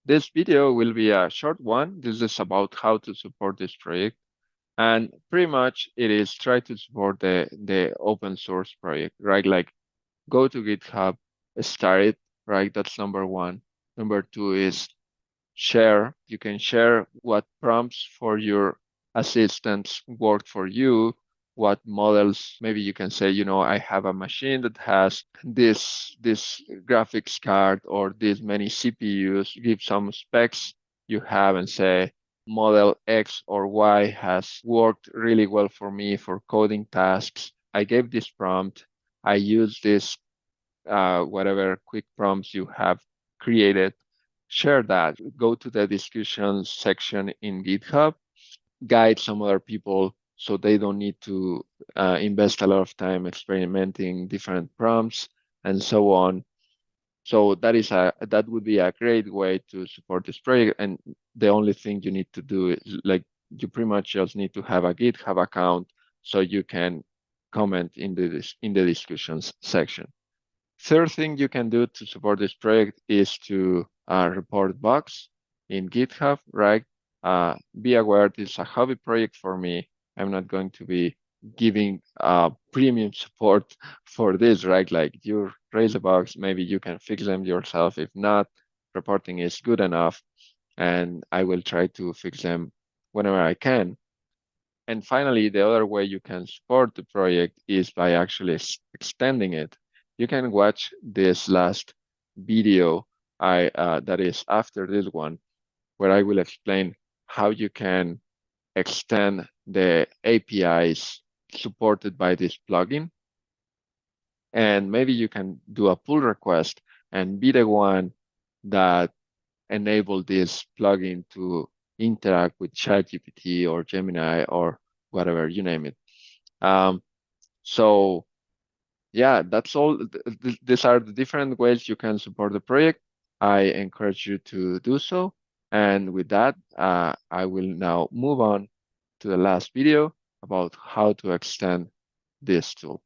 This video will be a short one. This is about how to support this project. And pretty much it is try to support the open source project, right? Like go to GitHub, start it, right? That's number one. Number two is share. You can share what prompts for your assistants work for you, what models. Maybe you can say, I have a machine that has this graphics card or this many CPUs. Give some specs you have and say model X or Y has worked really well for me for coding tasks. I gave this prompt. I use this whatever quick prompts you have created, share that. Go to the discussion section in GitHub, guide some other people so they don't need to invest a lot of time experimenting different prompts and so on. So that would be a great way to support this project. And the only thing you need to do is like you pretty much just need to have a GitHub account so you can comment in the discussions section. Third thing you can do to support this project is to report bugs in GitHub, right? Be aware this is a hobby project for me. I'm not going to be giving premium support for this, right? Like you raise the bugs, maybe you can fix them yourself. If not, reporting is good enough, and I will try to fix them whenever I can. And finally, the other way you can support the project is by actually extending it. You can watch this last video that is after this one, where I will explain how you can extend the APIs supported by this plugin. And maybe you can do a pull request and be the one that enable this plugin to interact with ChatGPT or Gemini or whatever, you name it. So yeah, that's all. These are the different ways you can support the project. I encourage you to do so. And with that, I will now move on to the last video about how to extend this tool.